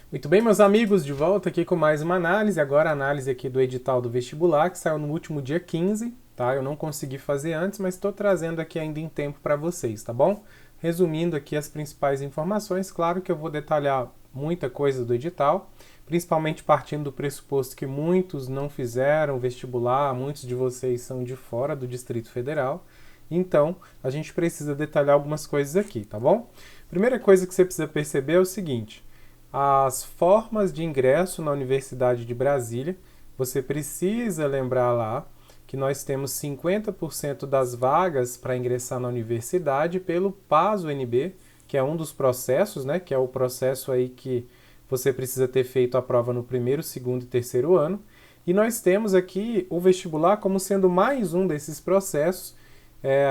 Muito bem, meus amigos, de volta aqui com mais uma análise. Agora a análise aqui do edital do vestibular, que saiu no último dia 15, tá? Eu não consegui fazer antes, mas estou trazendo aqui ainda em tempo para vocês, tá bom? Resumindo aqui as principais informações, claro que eu vou detalhar muita coisa do edital, principalmente partindo do pressuposto que muitos não fizeram vestibular, muitos de vocês são de fora do Distrito Federal, então a gente precisa detalhar algumas coisas aqui, tá bom? Primeira coisa que você precisa perceber é o seguinte: as formas de ingresso na Universidade de Brasília, você precisa lembrar lá que nós temos 50% das vagas para ingressar na universidade pelo PAS-UNB, que é um dos processos, né, que é o processo aí que você precisa ter feito a prova no primeiro, segundo e terceiro ano. E nós temos aqui o vestibular como sendo mais um desses processos.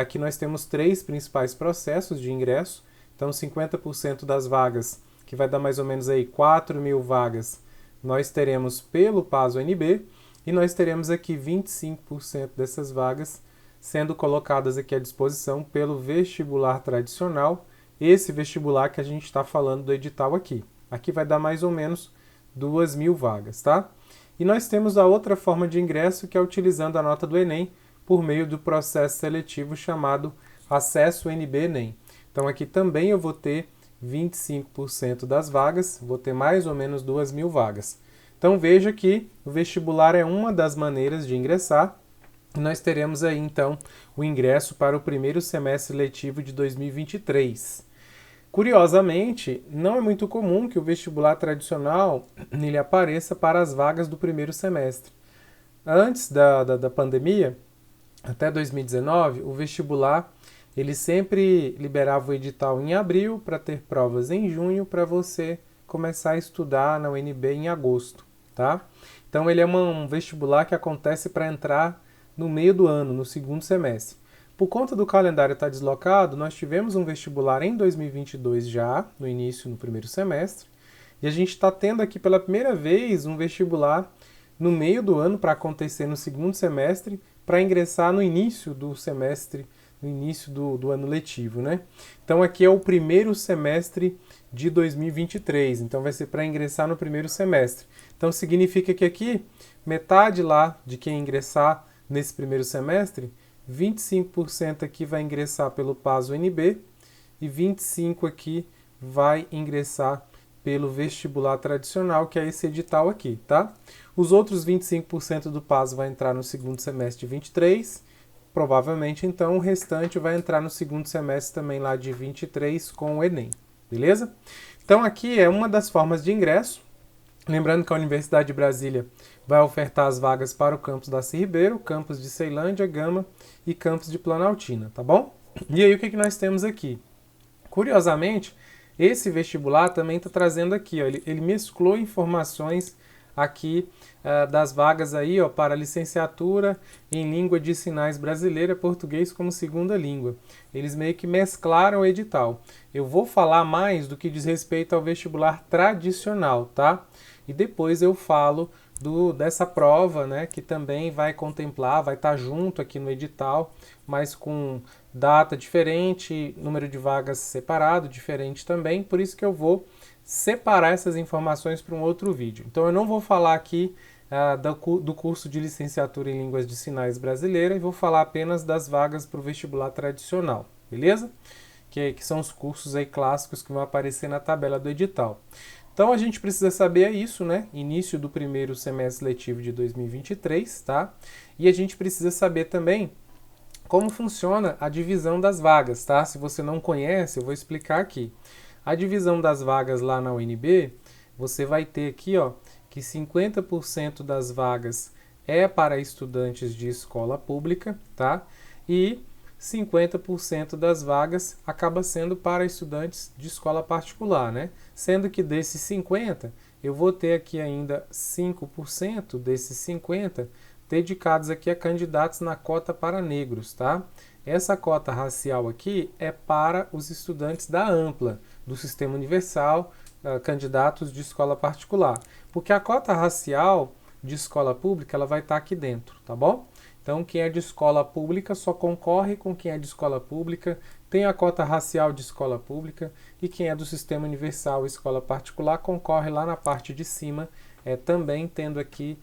Aqui nós temos três principais processos de ingresso. Então, 50% das vagas, que vai dar mais ou menos aí 4.000 vagas, nós teremos pelo PAS-UNB, e nós teremos aqui 25% dessas vagas sendo colocadas aqui à disposição pelo vestibular tradicional, esse vestibular que a gente está falando do edital aqui. Aqui vai dar mais ou menos 2.000 vagas, tá? E nós temos a outra forma de ingresso, que é utilizando a nota do Enem por meio do processo seletivo chamado Acesso UNB-Enem. Então aqui também eu vou ter 25% das vagas, vou ter mais ou menos 2.000 vagas. Então veja que o vestibular é uma das maneiras de ingressar. Nós teremos aí então o ingresso para o primeiro semestre letivo de 2023. Curiosamente, não é muito comum que o vestibular tradicional ele apareça para as vagas do primeiro semestre. Antes da pandemia, até 2019, o vestibular ele sempre liberava o edital em abril para ter provas em junho para você começar a estudar na UNB em agosto, tá? Então ele é um vestibular que acontece para entrar no meio do ano, no segundo semestre. Por conta do calendário estar deslocado, nós tivemos um vestibular em 2022 já, no início, no primeiro semestre, e a gente está tendo aqui pela primeira vez um vestibular no meio do ano para acontecer no segundo semestre, para ingressar no início do semestre, no início do ano letivo, né? Então aqui é o primeiro semestre de 2023, então vai ser para ingressar no primeiro semestre. Então significa que aqui, metade lá de quem ingressar nesse primeiro semestre, 25% aqui vai ingressar pelo PAS-UNB e 25% aqui vai ingressar pelo vestibular tradicional, que é esse edital aqui, tá? Os outros 25% do PAS vai entrar no segundo semestre de 23, provavelmente então o restante vai entrar no segundo semestre também lá de 23 com o Enem, beleza? Então aqui é uma das formas de ingresso. Lembrando que a Universidade de Brasília vai ofertar as vagas para o campus da Ribeiro, campus de Ceilândia, Gama e campus de Planaltina, tá bom? E aí o que nós temos aqui? Curiosamente, esse vestibular também está trazendo aqui, ó, ele mesclou informações aqui das vagas aí, ó, para licenciatura em língua de sinais brasileira, português como segunda língua. Eles meio que mesclaram o edital. Eu vou falar mais do que diz respeito ao vestibular tradicional, tá? E depois eu falo dessa prova, né, que também vai contemplar, vai estar junto aqui no edital, mas com data diferente, número de vagas separado, diferente também, por isso que eu vou separar essas informações para um outro vídeo. Então eu não vou falar aqui do curso de licenciatura em línguas de sinais brasileira e vou falar apenas das vagas para o vestibular tradicional, beleza? Que são os cursos aí clássicos que vão aparecer na tabela do edital. Então a gente precisa saber isso, né? Início do primeiro semestre letivo de 2023, tá? E a gente precisa saber também como funciona a divisão das vagas, tá? Se você não conhece, eu vou explicar aqui. A divisão das vagas lá na UNB, você vai ter aqui, ó, que 50% das vagas é para estudantes de escola pública, tá? E 50% das vagas acaba sendo para estudantes de escola particular, né? Sendo que desses 50, eu vou ter aqui ainda 5% desses 50 dedicados aqui a candidatos na cota para negros, tá? Essa cota racial aqui é para os estudantes da Ampla, do Sistema Universal, candidatos de escola particular. Porque a cota racial de escola pública, ela vai estar aqui dentro, tá bom? Então, quem é de escola pública só concorre com quem é de escola pública tem a cota racial de escola pública, e quem é do sistema universal escola particular concorre lá na parte de cima, também tendo aqui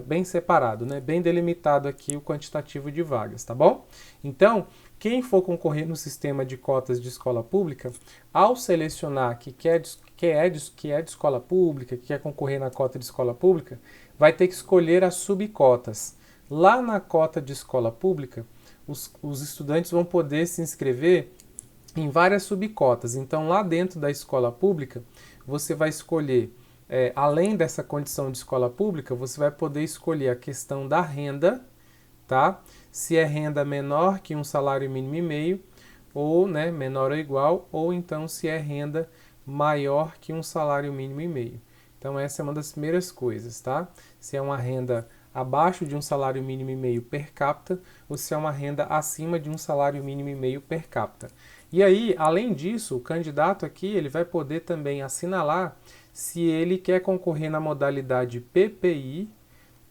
bem separado, né, bem delimitado aqui o quantitativo de vagas, tá bom? Então, quem for concorrer no sistema de cotas de escola pública, ao selecionar que é de escola pública, que quer concorrer na cota de escola pública, vai ter que escolher as subcotas. Lá na cota de escola pública, os estudantes vão poder se inscrever em várias subcotas. Então, lá dentro da escola pública, você vai escolher, além dessa condição de escola pública, você vai poder escolher a questão da renda, tá? Se é renda menor que um salário mínimo e meio, ou, né, menor ou igual, ou então se é renda maior que um salário mínimo e meio. Então, essa é uma das primeiras coisas, tá? Se é uma renda abaixo de um salário mínimo e meio per capita, ou se é uma renda acima de um salário mínimo e meio per capita. E aí, além disso, o candidato aqui ele vai poder também assinalar se ele quer concorrer na modalidade PPI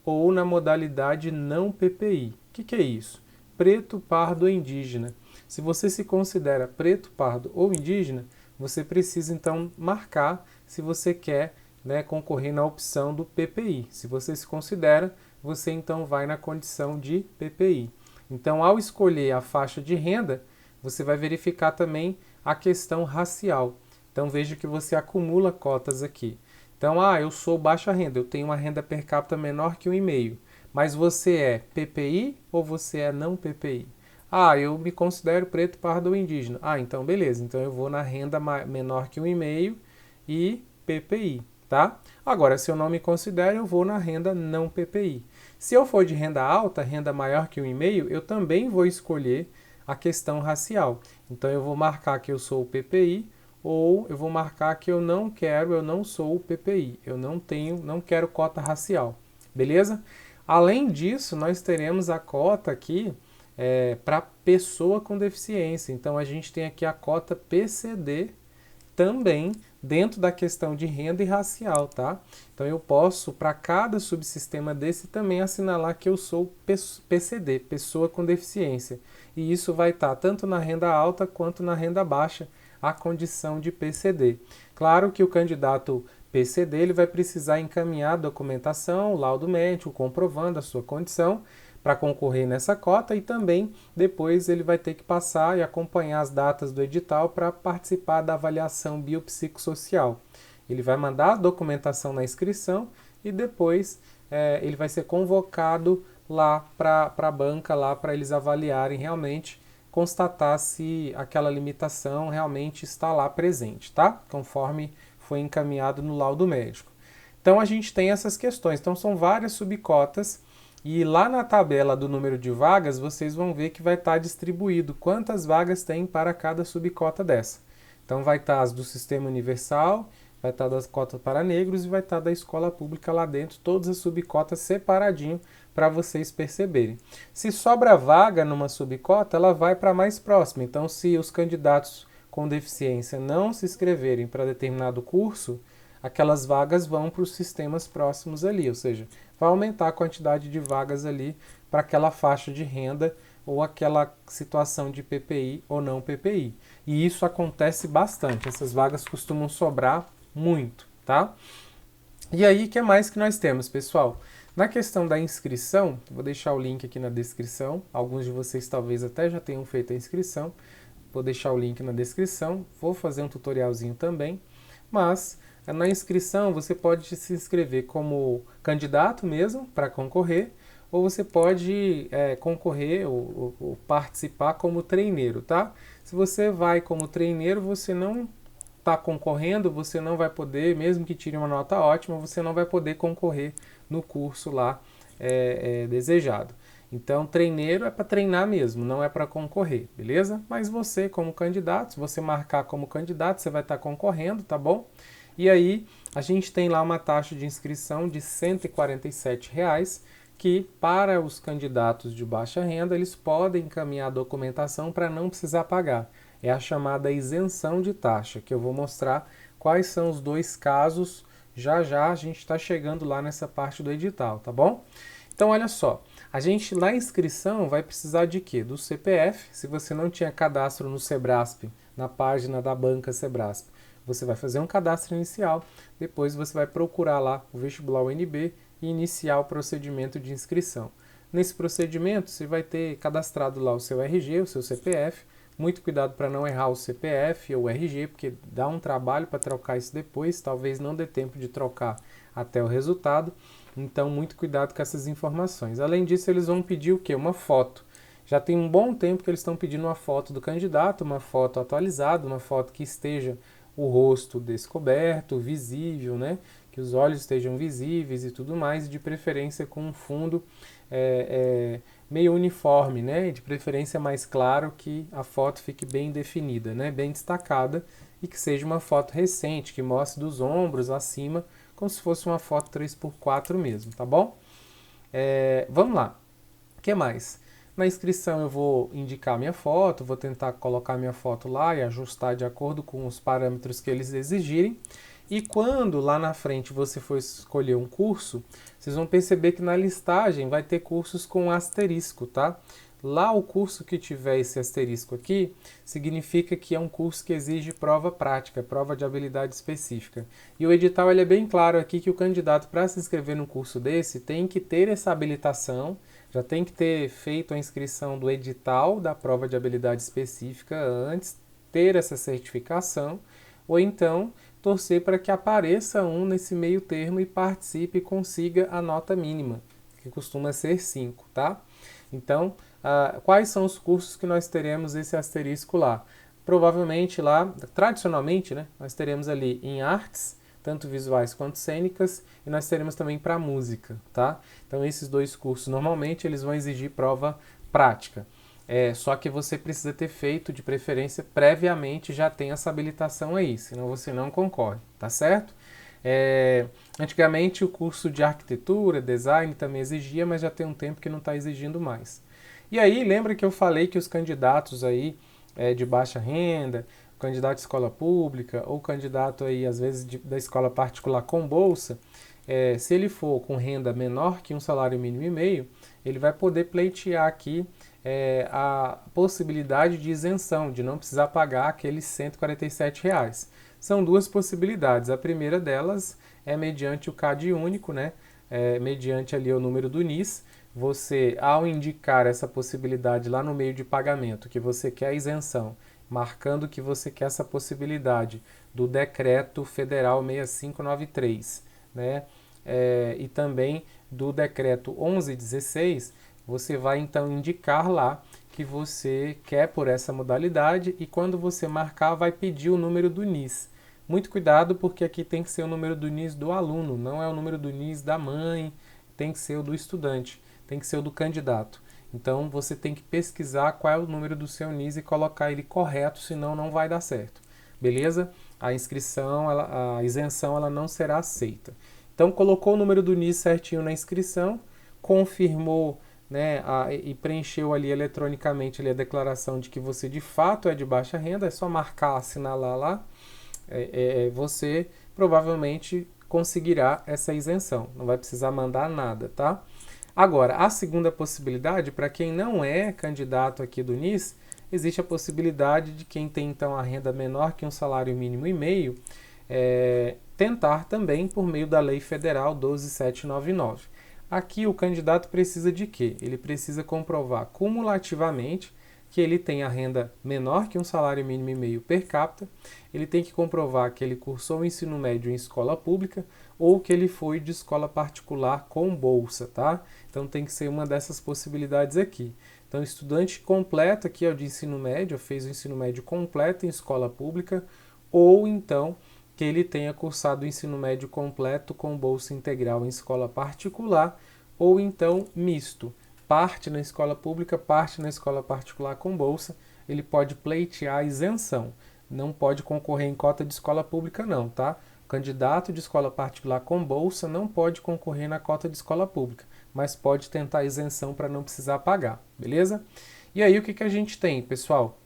ou na modalidade não PPI. O que é isso? Preto, pardo ou indígena. Se você se considera preto, pardo ou indígena, você precisa então marcar se você quer, né, concorrer na opção do PPI. Se você se considera, você então vai na condição de PPI. Então, ao escolher a faixa de renda, você vai verificar também a questão racial. Então, veja que você acumula cotas aqui. Então, eu sou baixa renda, eu tenho uma renda per capita menor que 1,5. Mas você é PPI ou você é não PPI? Eu me considero preto, pardo ou indígena. Então beleza, então eu vou na renda menor que 1,5 e PPI, tá? Agora, se eu não me considero, eu vou na renda não PPI. Se eu for de renda alta, renda maior que 1,5, eu também vou escolher a questão racial. Então eu vou marcar que eu sou o PPI, ou eu vou marcar que eu não sou o PPI, eu não quero cota racial, beleza? Além disso, nós teremos a cota aqui para pessoa com deficiência. Então a gente tem aqui a cota PCD também dentro da questão de renda e racial, tá? Então eu posso, para cada subsistema desse, também assinalar que eu sou PCD, pessoa com deficiência. E isso vai estar tanto na renda alta quanto na renda baixa, a condição de PCD. Claro que o candidato PCD ele vai precisar encaminhar a documentação, o laudo médico, comprovando a sua condição para concorrer nessa cota, e também depois ele vai ter que passar e acompanhar as datas do edital para participar da avaliação biopsicossocial. Ele vai mandar a documentação na inscrição e depois ele vai ser convocado lá para a banca, lá para eles avaliarem realmente, constatar se aquela limitação realmente está lá presente, tá? Conforme foi encaminhado no laudo médico. Então a gente tem essas questões. Então são várias subcotas, e lá na tabela do número de vagas vocês vão ver que vai estar distribuído quantas vagas tem para cada subcota dessa. Então vai estar as do Sistema Universal, vai estar das cotas para negros e vai estar da escola pública lá dentro, todas as subcotas separadinho para vocês perceberem. Se sobra vaga numa subcota, ela vai para a mais próxima. Então, se os candidatos com deficiência não se inscreverem para determinado curso, aquelas vagas vão para os sistemas próximos ali, ou seja, vai aumentar a quantidade de vagas ali para aquela faixa de renda ou aquela situação de PPI ou não PPI. E isso acontece bastante, essas vagas costumam sobrar muito, tá? E aí, o que mais que nós temos, pessoal? Na questão da inscrição, vou deixar o link aqui na descrição, alguns de vocês talvez até já tenham feito a inscrição, vou deixar o link na descrição, vou fazer um tutorialzinho também, mas na inscrição você pode se inscrever como candidato mesmo para concorrer, ou você pode concorrer ou participar como treineiro, tá? Se você vai como treineiro, você não está concorrendo, você não vai poder, mesmo que tire uma nota ótima, você não vai poder concorrer no curso lá desejado. Então, treineiro é para treinar mesmo, não é para concorrer, beleza? Mas você, como candidato, se você marcar como candidato, você vai estar concorrendo, tá bom? E aí, a gente tem lá uma taxa de inscrição de R$ 147, que para os candidatos de baixa renda, eles podem encaminhar a documentação para não precisar pagar. É a chamada isenção de taxa, que eu vou mostrar quais são os dois casos. Já já a gente está chegando lá nessa parte do edital, tá bom? Então, olha só, A gente, na inscrição, vai precisar de quê? Do CPF. Se você não tinha cadastro no Sebrasp, na página da banca Sebrasp, você vai fazer um cadastro inicial, depois você vai procurar lá o vestibular UNB e iniciar o procedimento de inscrição. Nesse procedimento, você vai ter cadastrado lá o seu RG, o seu CPF. Muito cuidado para não errar o CPF ou o RG, porque dá um trabalho para trocar isso depois, talvez não dê tempo de trocar até o resultado. Então, muito cuidado com essas informações. Além disso, eles vão pedir o quê? Uma foto. Já tem um bom tempo que eles estão pedindo uma foto do candidato, uma foto atualizada, uma foto que esteja o rosto descoberto, visível, né? Que os olhos estejam visíveis e tudo mais, de preferência com um fundo meio uniforme, né? De preferência mais claro, que a foto fique bem definida, né? Bem destacada, e que seja uma foto recente, que mostre dos ombros acima, como se fosse uma foto 3x4 mesmo, tá bom? Vamos lá. O que mais? Na inscrição eu vou indicar minha foto, vou tentar colocar minha foto lá e ajustar de acordo com os parâmetros que eles exigirem. E quando lá na frente você for escolher um curso, vocês vão perceber que na listagem vai ter cursos com asterisco, tá? Lá o curso que tiver esse asterisco aqui, significa que é um curso que exige prova prática, prova de habilidade específica. E o edital ele é bem claro aqui que o candidato, para se inscrever num curso desse, tem que ter essa habilitação, já tem que ter feito a inscrição do edital da prova de habilidade específica antes, ter essa certificação, ou então torcer para que apareça um nesse meio termo e participe e consiga a nota mínima, que costuma ser 5, tá? Então, quais são os cursos que nós teremos esse asterisco lá? Provavelmente lá, tradicionalmente, né, nós teremos ali em artes, tanto visuais quanto cênicas, e nós teremos também para música, tá? Então, esses dois cursos, normalmente, eles vão exigir prova prática. Só que você precisa ter feito, de preferência, previamente, já tem essa habilitação aí, senão você não concorre, tá certo? Antigamente o curso de arquitetura, design também exigia, mas já tem um tempo que não está exigindo mais. E aí, lembra que eu falei que os candidatos aí de baixa renda, candidato de escola pública ou candidato aí às vezes da escola particular com bolsa, se ele for com renda menor que um salário mínimo e meio, ele vai poder pleitear aqui a possibilidade de isenção, de não precisar pagar aqueles R$ 147. São duas possibilidades. A primeira delas é mediante o CAD único, né? Mediante ali o número do NIS. Você, ao indicar essa possibilidade lá no meio de pagamento, que você quer a isenção, marcando que você quer essa possibilidade do Decreto Federal 6593, né? E também do Decreto 1116, você vai então indicar lá que você quer por essa modalidade e quando você marcar vai pedir o número do NIS. Muito cuidado porque aqui tem que ser o número do NIS do aluno, não é o número do NIS da mãe, tem que ser o do estudante, tem que ser o do candidato. Então você tem que pesquisar qual é o número do seu NIS e colocar ele correto, senão não vai dar certo. Beleza? A inscrição, a isenção, ela não será aceita. Então colocou o número do NIS certinho na inscrição, confirmou, né, e preencheu ali eletronicamente ali a declaração de que você de fato é de baixa renda, é só marcar, assinalar lá, você provavelmente conseguirá essa isenção, não vai precisar mandar nada, tá? Agora, a segunda possibilidade, para quem não é candidato aqui do NIS, existe a possibilidade de quem tem então a renda menor que um salário mínimo e meio, tentar também por meio da Lei Federal 12.799. Aqui o candidato precisa de quê? Ele precisa comprovar cumulativamente que ele tem a renda menor que um salário mínimo e meio per capita, ele tem que comprovar que ele cursou o ensino médio em escola pública ou que ele foi de escola particular com bolsa, tá? Então tem que ser uma dessas possibilidades aqui. Então estudante completo aqui é o de ensino médio, fez o ensino médio completo em escola pública ou então que ele tenha cursado o ensino médio completo com bolsa integral em escola particular ou então misto. Parte na escola pública, parte na escola particular com bolsa, ele pode pleitear a isenção. Não pode concorrer em cota de escola pública não, tá? O candidato de escola particular com bolsa não pode concorrer na cota de escola pública, mas pode tentar isenção para não precisar pagar, beleza? E aí o que a gente tem, pessoal?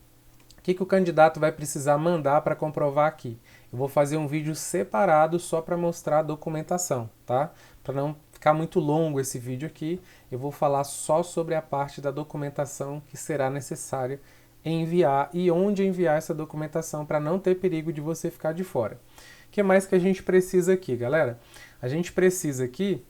O que o candidato vai precisar mandar para comprovar aqui? Eu vou fazer um vídeo separado só para mostrar a documentação, tá? Para não ficar muito longo esse vídeo aqui, eu vou falar só sobre a parte da documentação que será necessária enviar e onde enviar essa documentação para não ter perigo de você ficar de fora. O que mais que a gente precisa aqui, galera? A gente precisa aqui,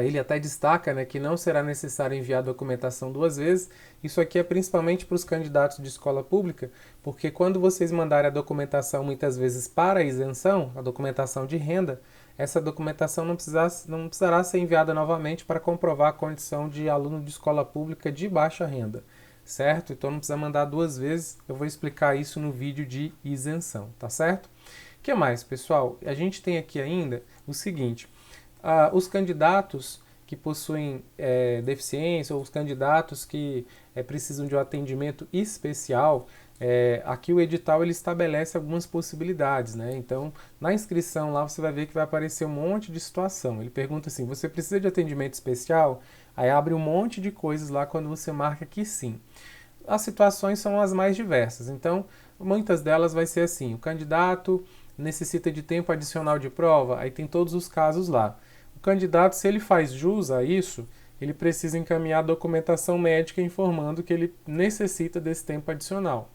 ele até destaca, né, que não será necessário enviar a documentação 2 vezes. Isso aqui é principalmente para os candidatos de escola pública, porque quando vocês mandarem a documentação muitas vezes para a isenção, a documentação de renda, essa documentação não precisará ser enviada novamente para comprovar a condição de aluno de escola pública de baixa renda, certo? Então não precisa mandar 2 vezes, eu vou explicar isso no vídeo de isenção, tá certo? O que mais, pessoal? A gente tem aqui ainda o seguinte, os candidatos que possuem deficiência ou os candidatos que precisam de um atendimento especial, aqui o edital ele estabelece algumas possibilidades, né? Então, na inscrição lá você vai ver que vai aparecer um monte de situação. Ele pergunta assim, você precisa de atendimento especial? Aí abre um monte de coisas lá quando você marca que sim. As situações são as mais diversas, então muitas delas vai ser assim, o candidato necessita de tempo adicional de prova, aí tem todos os casos lá. O candidato, se ele faz jus a isso, ele precisa encaminhar a documentação médica informando que ele necessita desse tempo adicional.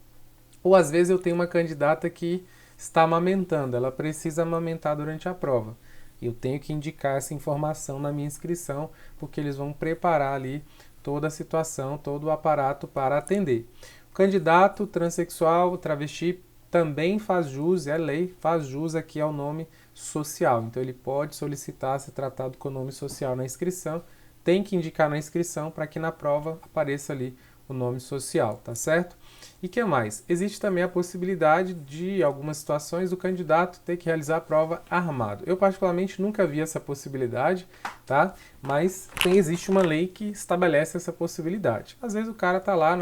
Ou às vezes eu tenho uma candidata que está amamentando, ela precisa amamentar durante a prova. Eu tenho que indicar essa informação na minha inscrição, porque eles vão preparar ali toda a situação, todo o aparato para atender. O candidato transexual, travesti, também faz jus, é lei, faz jus aqui ao nome social. Então ele pode solicitar ser tratado com o nome social na inscrição, tem que indicar na inscrição para que na prova apareça ali o nome social, tá certo? E que mais? Existe também a possibilidade de, algumas situações, o candidato ter que realizar a prova armado. Eu particularmente nunca vi essa possibilidade, tá? Mas existe uma lei que estabelece essa possibilidade. Às vezes o cara tá lá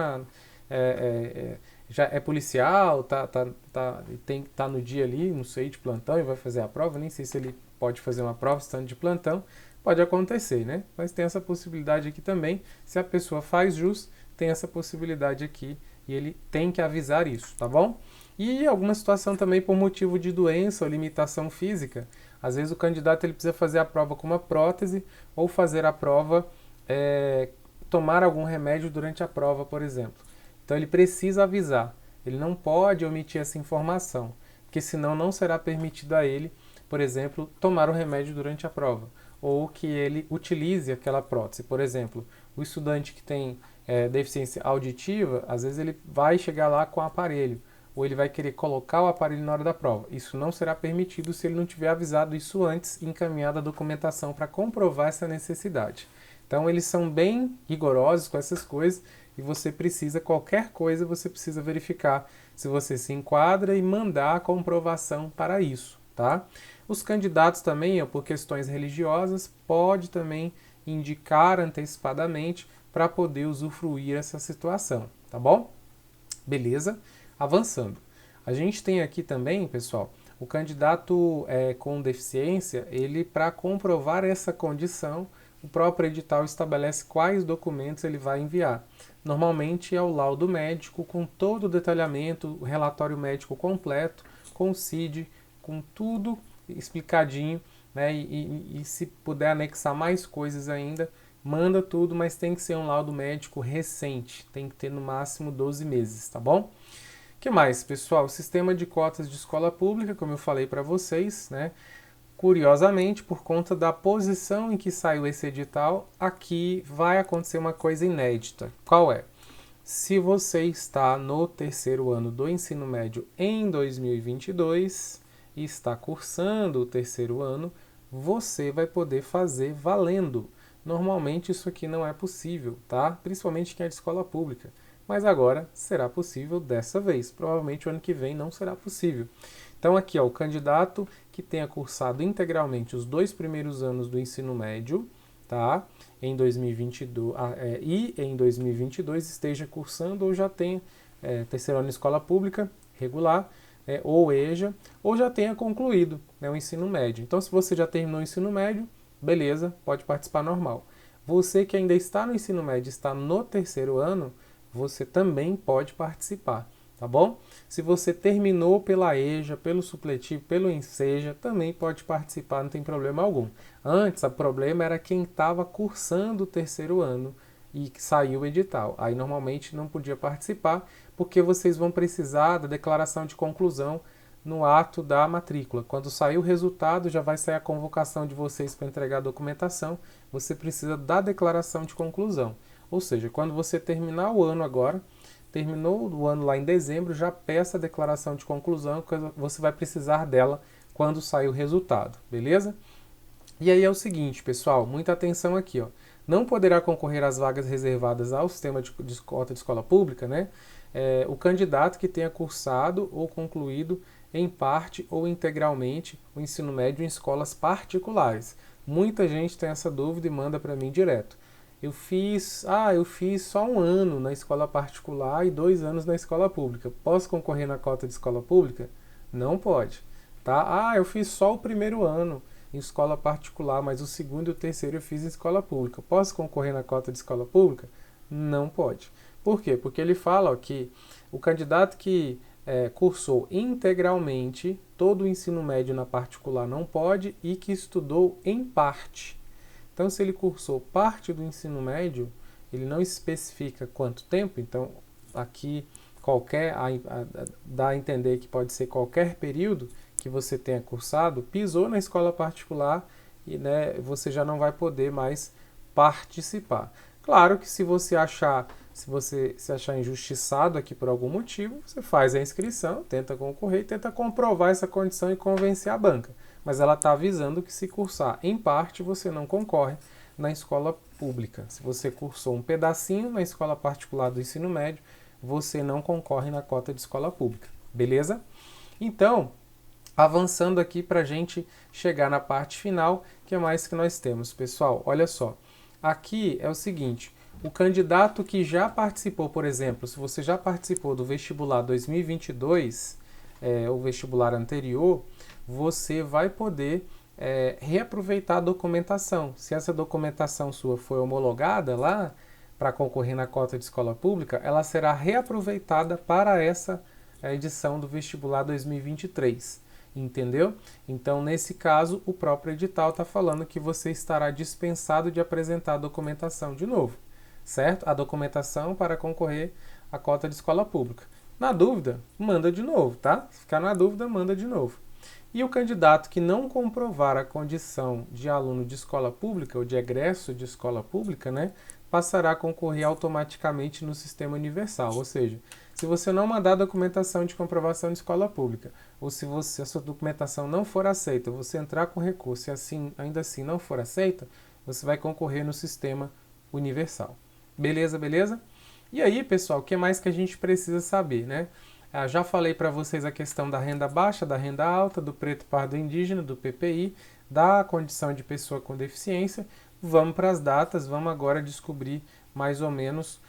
já é policial, tá no dia ali, não sei, de plantão e vai fazer a prova, nem sei se ele pode fazer uma prova estando de plantão, pode acontecer, né? Mas tem essa possibilidade aqui também, se a pessoa faz jus, tem essa possibilidade aqui e ele tem que avisar isso, tá bom? E alguma situação também por motivo de doença ou limitação física, às vezes o candidato ele precisa fazer a prova com uma prótese ou fazer a prova, tomar algum remédio durante a prova, por exemplo. Então ele precisa avisar, ele não pode omitir essa informação, porque senão não será permitido a ele, por exemplo, tomar o remédio durante a prova, ou que ele utilize aquela prótese. Por exemplo, o estudante que tem deficiência auditiva, às vezes ele vai chegar lá com o aparelho, ou ele vai querer colocar o aparelho na hora da prova. Isso não será permitido se ele não tiver avisado isso antes e encaminhado a documentação para comprovar essa necessidade. Então eles são bem rigorosos com essas coisas, e você precisa, qualquer coisa, você precisa verificar se você se enquadra e mandar a comprovação para isso, tá? Os candidatos também, por questões religiosas, pode também indicar antecipadamente para poder usufruir essa situação, tá bom? Beleza? Avançando. A gente tem aqui também, pessoal, o candidato com deficiência, ele, para comprovar essa condição, o próprio edital estabelece quais documentos ele vai enviar. Normalmente é o laudo médico com todo o detalhamento, o relatório médico completo, com o CID, com tudo explicadinho, né? E se puder anexar mais coisas ainda, manda tudo, mas tem que ser um laudo médico recente, tem que ter no máximo 12 meses, tá bom? O que mais, pessoal? O sistema de cotas de escola pública, como eu falei para vocês, né? Curiosamente, por conta da posição em que saiu esse edital, aqui vai acontecer uma coisa inédita. Qual é? Se você está no 3º ano do ensino médio em 2022 e está cursando o 3º ano, você vai poder fazer valendo. Normalmente isso aqui não é possível, tá? Principalmente quem é de escola pública. Mas agora será possível dessa vez. Provavelmente o ano que vem não será possível. Então aqui, ó, o candidato que tenha cursado integralmente os 2 primeiros anos do ensino médio, tá? Em 2022, e em 2022 esteja cursando ou já tenha 3º ano de escola pública regular, ou EJA, ou já tenha concluído, né, o ensino médio. Então se você já terminou o ensino médio, beleza, pode participar normal. Você que ainda está no ensino médio, está no 3º ano, você também pode participar, tá bom? Se você terminou pela EJA, pelo supletivo, pelo Enseja, também pode participar, não tem problema algum. Antes, o problema era quem estava cursando o terceiro ano e que saiu o edital. Aí normalmente não podia participar, porque vocês vão precisar da declaração de conclusão no ato da matrícula. Quando sair o resultado, já vai sair a convocação de vocês para entregar a documentação, você precisa da declaração de conclusão. Ou seja, quando você terminar o ano agora, terminou o ano lá em dezembro, já peça a declaração de conclusão, que você vai precisar dela quando sair o resultado, beleza? E aí é o seguinte, pessoal, muita atenção aqui, ó. Não poderá concorrer às vagas reservadas ao sistema de cota de escola pública, né? O candidato que tenha cursado ou concluído em parte ou integralmente o ensino médio em escolas particulares. Muita gente tem essa dúvida e manda para mim direto. Eu fiz só 1 ano na escola particular e 2 anos na escola pública. Posso concorrer na cota de escola pública? Não pode, tá? Eu fiz só o 1º ano em escola particular, mas o 2º e o 3º eu fiz em escola pública. Posso concorrer na cota de escola pública? Não pode. Por quê? Porque ele fala que o candidato que cursou integralmente todo o ensino médio na particular não pode e que estudou em parte. Então, se ele cursou parte do ensino médio, ele não especifica quanto tempo, então aqui dá a entender que pode ser qualquer período que você tenha cursado, pisou na escola particular e você já não vai poder mais participar. Claro que se você se achar injustiçado aqui por algum motivo, você faz a inscrição, tenta concorrer, tenta comprovar essa condição e convencer a banca. Mas ela está avisando que se cursar em parte, você não concorre na escola pública. Se você cursou um pedacinho na escola particular do ensino médio, você não concorre na cota de escola pública. Beleza? Então, avançando aqui para a gente chegar na parte final, o que mais que nós temos? Pessoal, olha só. Aqui é o seguinte, o candidato que já participou, por exemplo, se você já participou do vestibular 2022, o vestibular anterior, você vai poder reaproveitar a documentação. Se essa documentação sua foi homologada lá para concorrer na cota de escola pública, ela será reaproveitada para essa edição do vestibular 2023. Entendeu? Então, nesse caso, o próprio edital está falando que você estará dispensado de apresentar a documentação de novo, certo? A documentação para concorrer à cota de escola pública. Na dúvida, manda de novo, tá? Se ficar na dúvida, manda de novo. E o candidato que não comprovar a condição de aluno de escola pública ou de egresso de escola pública, passará a concorrer automaticamente no Sistema Universal. Ou seja, se você não mandar a documentação de comprovação de escola pública, ou se a sua documentação não for aceita, você entrar com recurso e ainda assim não for aceita, você vai concorrer no Sistema Universal. Beleza, beleza? E aí, pessoal, o que mais que a gente precisa saber, Já falei para vocês a questão da renda baixa, da renda alta, do preto pardo indígena, do PPI, da condição de pessoa com deficiência. Vamos para as datas, vamos agora descobrir mais ou menos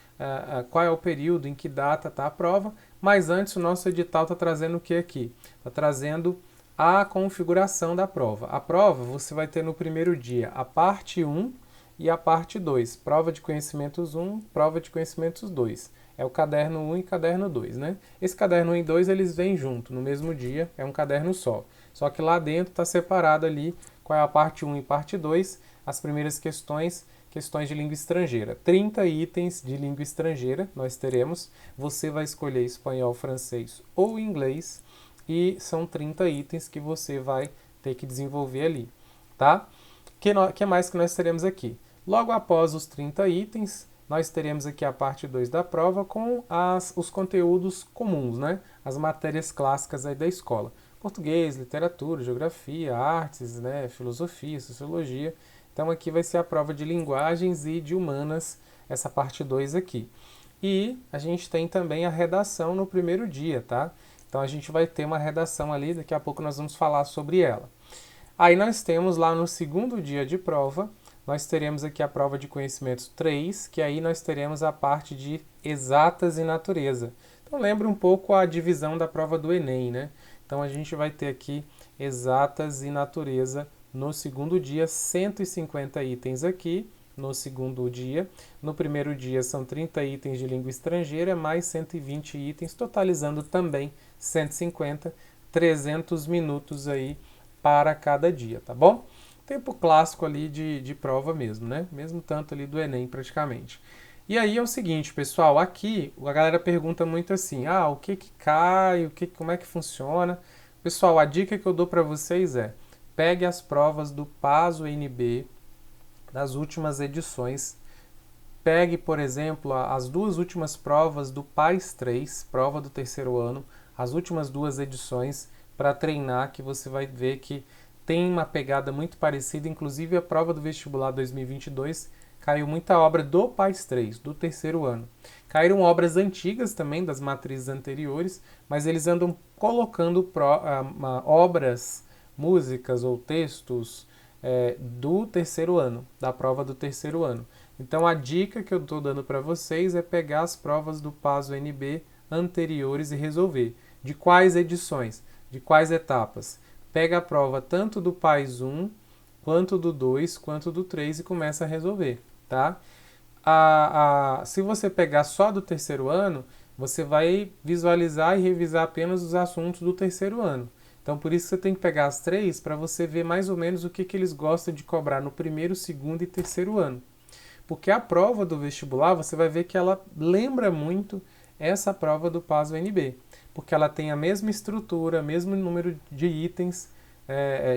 qual é o período, em que data está a prova. Mas antes o nosso edital está trazendo o que aqui? Está trazendo a configuração da prova. A prova você vai ter no primeiro dia a parte 1 e a parte 2. Prova de conhecimentos 1, prova de conhecimentos 2. É o caderno 1 e caderno 2, Esse caderno 1 e 2 eles vêm junto, no mesmo dia, é um caderno só. Só que lá dentro está separado ali qual é a parte 1 e parte 2, as primeiras questões de língua estrangeira. 30 itens de língua estrangeira nós teremos. Você vai escolher espanhol, francês ou inglês e são 30 itens que você vai ter que desenvolver ali, tá? O que mais que nós teremos aqui? Logo após os 30 itens, nós teremos aqui a parte 2 da prova com os conteúdos comuns, As matérias clássicas aí da escola. Português, literatura, geografia, artes, filosofia, sociologia. Então aqui vai ser a prova de linguagens e de humanas, essa parte 2 aqui. E a gente tem também a redação no primeiro dia, tá? Então a gente vai ter uma redação ali, daqui a pouco nós vamos falar sobre ela. Aí nós temos lá no segundo dia de prova, nós teremos aqui a prova de conhecimentos 3, que aí nós teremos a parte de exatas e natureza. Então lembra um pouco a divisão da prova do Enem, Então a gente vai ter aqui exatas e natureza no segundo dia, 150 itens aqui, no segundo dia. No primeiro dia são 30 itens de língua estrangeira, mais 120 itens, totalizando também 150, 300 minutos aí para cada dia, tá bom? Tempo clássico ali de prova mesmo, né? Mesmo tanto ali do Enem praticamente. E aí é o seguinte, pessoal, aqui a galera pergunta muito assim, o que que cai, como é que funciona? Pessoal, a dica que eu dou para vocês é, pegue as provas do PAS UNB das últimas edições. Pegue, por exemplo, as duas últimas provas do PAS 3, prova do terceiro ano, as últimas duas edições para treinar, que você vai ver que tem uma pegada muito parecida, inclusive a prova do vestibular 2022 caiu muita obra do PAS 3, do terceiro ano. Caíram obras antigas também, das matrizes anteriores, mas eles andam colocando obras, músicas ou textos do terceiro ano, da prova do terceiro ano. Então a dica que eu estou dando para vocês é pegar as provas do PAS UNB anteriores e resolver. De quais edições? De quais etapas? Pega a prova tanto do PAS 1, quanto do 2, quanto do 3 e começa a resolver, tá? Se você pegar só do terceiro ano, você vai visualizar e revisar apenas os assuntos do terceiro ano. Então, por isso você tem que pegar as três para você ver mais ou menos o que eles gostam de cobrar no primeiro, segundo e terceiro ano. Porque a prova do vestibular, você vai ver que ela lembra muito essa prova do PAS UNB. Porque ela tem a mesma estrutura, mesmo número de itens,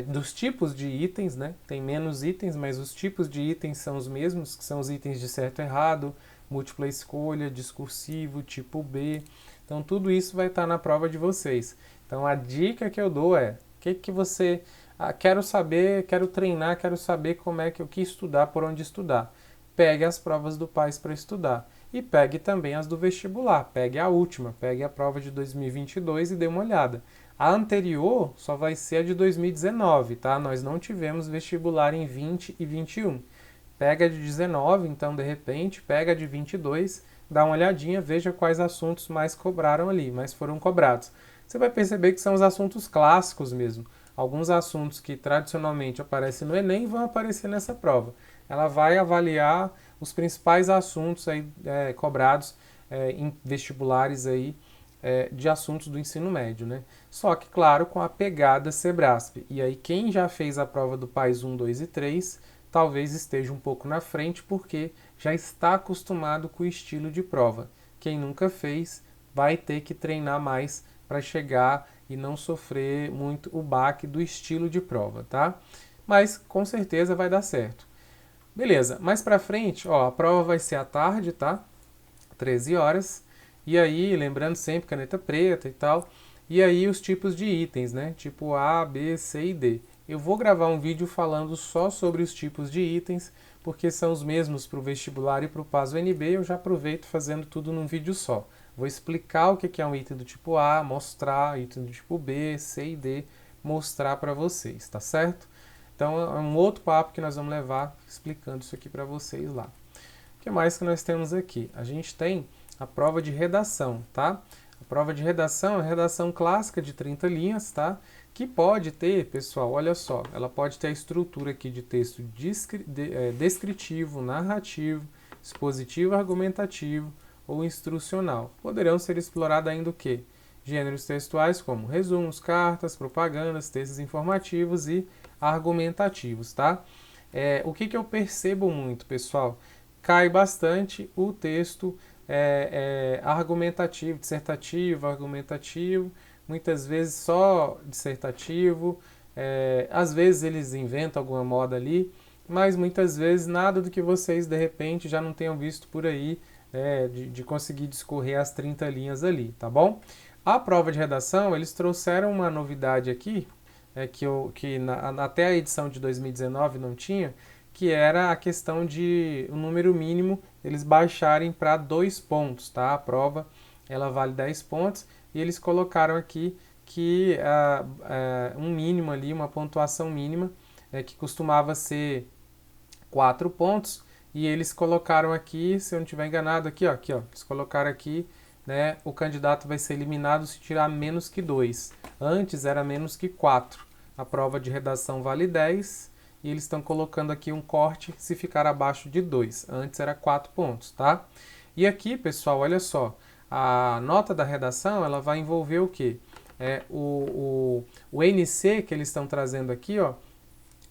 dos tipos de itens, né? Tem menos itens, mas os tipos de itens são os mesmos, que são os itens de certo e errado, múltipla escolha, discursivo, tipo B. Então, tudo isso vai estar na prova de vocês. Então, a dica que eu dou é, o que você... quero saber, quero treinar, quero saber o que estudar, por onde estudar. Pegue as provas do PAS para estudar. E pegue também as do vestibular. Pegue a última, pegue a prova de 2022 e dê uma olhada. A anterior só vai ser a de 2019, tá? Nós não tivemos vestibular em 20 e 21. Pega a de 19, então, de repente, pega a de 22, dá uma olhadinha, veja quais assuntos mais cobraram ali, mais foram cobrados. Você vai perceber que são os assuntos clássicos mesmo. Alguns assuntos que tradicionalmente aparecem no Enem vão aparecer nessa prova. Ela vai avaliar os principais assuntos aí, cobrados em vestibulares aí, de assuntos do ensino médio, né? Só que, claro, com a pegada Sebrasp. E aí, quem já fez a prova do PAS 1, 2 e 3, talvez esteja um pouco na frente, porque já está acostumado com o estilo de prova. Quem nunca fez vai ter que treinar mais para chegar e não sofrer muito o baque do estilo de prova, tá? Mas, com certeza, vai dar certo. Beleza, mais pra frente, a prova vai ser à tarde, tá? 13 horas. E aí, lembrando sempre, caneta preta e tal. E aí os tipos de itens, né? Tipo A, B, C e D. Eu vou gravar um vídeo falando só sobre os tipos de itens, porque são os mesmos para o vestibular e para o PAS UNB. Eu já aproveito fazendo tudo num vídeo só. Vou explicar o que é um item do tipo A, mostrar item do tipo B, C e D, mostrar para vocês, tá certo? Então é um outro papo que nós vamos levar explicando isso aqui para vocês lá. O que mais que nós temos aqui? A gente tem a prova de redação, tá? A prova de redação é a redação clássica de 30 linhas, tá? Que pode ter, pessoal, olha só, ela pode ter a estrutura aqui de texto descritivo, narrativo, expositivo, argumentativo ou instrucional. Poderão ser explorados ainda o quê? Gêneros textuais como resumos, cartas, propagandas, textos informativos e argumentativos, tá? O que eu percebo muito, pessoal? Cai bastante o texto argumentativo, dissertativo, argumentativo, muitas vezes só dissertativo, às vezes eles inventam alguma moda ali, mas muitas vezes nada do que vocês de repente já não tenham visto por aí, de conseguir discorrer as 30 linhas ali, tá bom? A prova de redação, eles trouxeram uma novidade aqui, até a edição de 2019 não tinha, que era a questão de o número mínimo eles baixarem para 2 pontos, tá? A prova ela vale 10 pontos e eles colocaram aqui que um mínimo ali, uma pontuação mínima, que costumava ser 4 pontos, e eles colocaram aqui, se eu não estiver enganado, aqui, ó, eles colocaram aqui, né, o candidato vai ser eliminado se tirar menos que 2. Antes era menos que 4. A prova de redação vale 10 e eles estão colocando aqui um corte se ficar abaixo de 2. Antes era 4 pontos, tá? E aqui, pessoal, olha só, a nota da redação, ela vai envolver o quê? O NC que eles estão trazendo aqui, ó,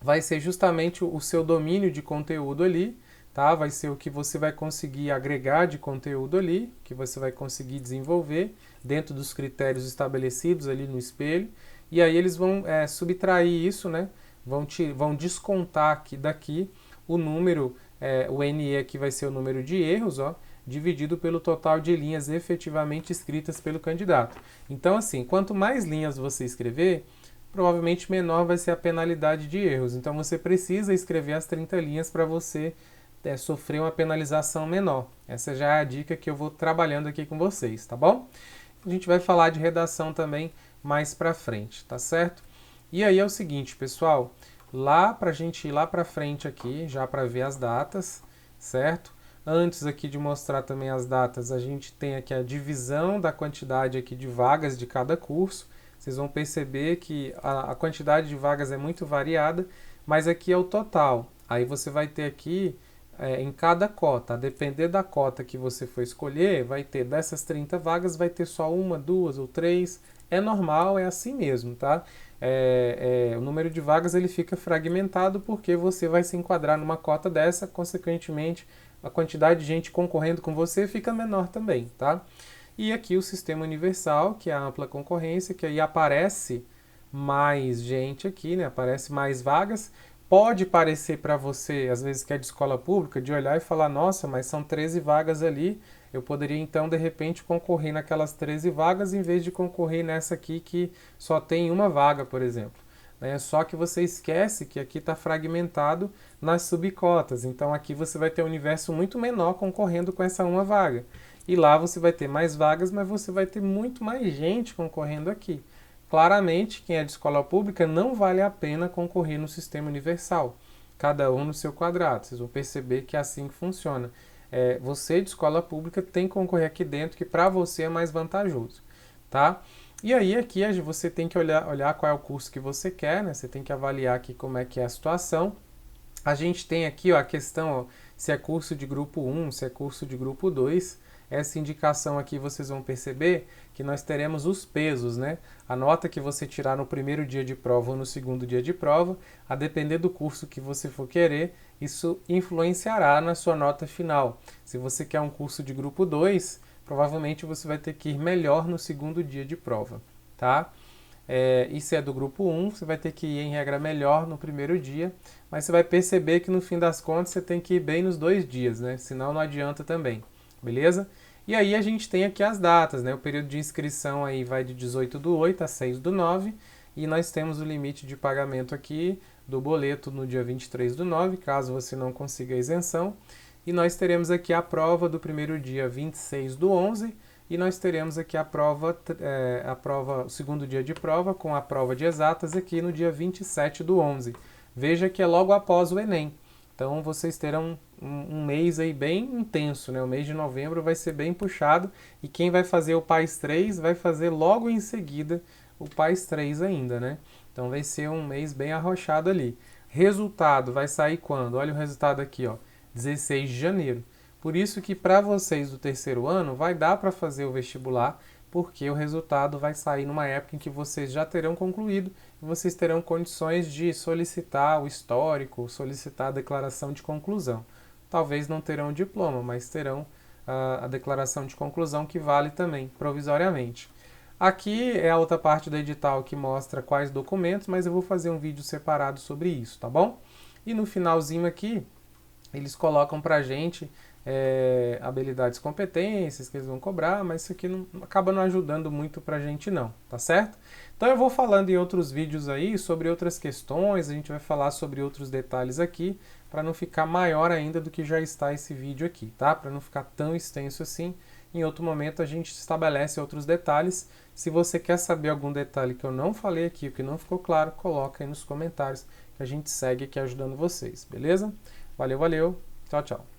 vai ser justamente o seu domínio de conteúdo ali, tá? Vai ser o que você vai conseguir agregar de conteúdo ali, que você vai conseguir desenvolver dentro dos critérios estabelecidos ali no espelho. E aí eles vão subtrair isso, né? Vão descontar aqui daqui o número, o NE aqui vai ser o número de erros, ó, dividido pelo total de linhas efetivamente escritas pelo candidato. Então, assim, quanto mais linhas você escrever, provavelmente menor vai ser a penalidade de erros. Então, você precisa escrever as 30 linhas para você sofrer uma penalização menor. Essa já é a dica que eu vou trabalhando aqui com vocês, tá bom? A gente vai falar de redação também mais para frente, tá certo? E aí é o seguinte, pessoal, pra gente ir lá para frente aqui, já para ver as datas, certo? Antes aqui de mostrar também as datas, a gente tem aqui a divisão da quantidade aqui de vagas de cada curso. Vocês vão perceber que a quantidade de vagas é muito variada, mas aqui é o total. Aí você vai ter aqui em cada cota, a depender da cota que você for escolher, vai ter dessas 30 vagas, vai ter só 1, 2 ou 3. É normal, é assim mesmo, tá? O número de vagas ele fica fragmentado porque você vai se enquadrar numa cota dessa, consequentemente a quantidade de gente concorrendo com você fica menor também, tá? E aqui o sistema universal, que é a ampla concorrência, que aí aparece mais gente aqui, né? Aparece mais vagas. Pode parecer para você, às vezes que é de escola pública, de olhar e falar, nossa, mas são 13 vagas ali, eu poderia então de repente concorrer naquelas 13 vagas em vez de concorrer nessa aqui que só tem uma vaga, por exemplo. Só que você esquece que aqui está fragmentado nas subcotas, então aqui você vai ter um universo muito menor concorrendo com essa uma vaga. E lá você vai ter mais vagas, mas você vai ter muito mais gente concorrendo aqui. Claramente, quem é de escola pública não vale a pena concorrer no sistema universal, cada um no seu quadrado. Vocês vão perceber que é assim que funciona. Você de escola pública tem que concorrer aqui dentro, que para você é mais vantajoso, tá? E aí aqui você tem que olhar qual é o curso que você quer, né? Você tem que avaliar aqui como é que é a situação. A gente tem aqui a questão se é curso de grupo 1, se é curso de grupo 2. Essa indicação aqui vocês vão perceber que nós teremos os pesos, né? A nota que você tirar no primeiro dia de prova ou no segundo dia de prova, a depender do curso que você for querer, isso influenciará na sua nota final. Se você quer um curso de grupo 2, provavelmente você vai ter que ir melhor no segundo dia de prova, tá? E se é do grupo 1, você vai ter que ir em regra melhor no primeiro dia, mas você vai perceber que no fim das contas você tem que ir bem nos 2 dias, né? Senão não adianta também. Beleza? E aí a gente tem aqui as datas, né? O período de inscrição aí vai de 18/8 a 6/9 e nós temos o limite de pagamento aqui do boleto no dia 23/9, caso você não consiga a isenção. E nós teremos aqui a prova do primeiro dia 26/11 e nós teremos aqui a prova, o segundo dia de prova com a prova de exatas aqui no dia 27/11. Veja que é logo após o Enem. Então vocês terão um mês aí bem intenso, né? O mês de novembro vai ser bem puxado e quem vai fazer o PAS 3 vai fazer logo em seguida o PAS 3 ainda, né? Então vai ser um mês bem arrochado ali. Resultado vai sair quando? Olha o resultado aqui, ó, 16 de janeiro. Por isso que para vocês do terceiro ano vai dar para fazer o vestibular, porque o resultado vai sair numa época em que vocês já terão concluído e vocês terão condições de solicitar o histórico, solicitar a declaração de conclusão. Talvez não terão o diploma, mas terão a declaração de conclusão que vale também, provisoriamente. Aqui é a outra parte do edital que mostra quais documentos, mas eu vou fazer um vídeo separado sobre isso, tá bom? E no finalzinho aqui, eles colocam pra gente habilidades e competências que eles vão cobrar, mas isso aqui acaba não ajudando muito pra gente não, tá certo? Então eu vou falando em outros vídeos aí sobre outras questões, a gente vai falar sobre outros detalhes aqui, para não ficar maior ainda do que já está esse vídeo aqui, tá? Para não ficar tão extenso assim. Em outro momento a gente estabelece outros detalhes. Se você quer saber algum detalhe que eu não falei aqui, que não ficou claro, coloca aí nos comentários que a gente segue aqui ajudando vocês, beleza? Valeu, valeu. Tchau, tchau.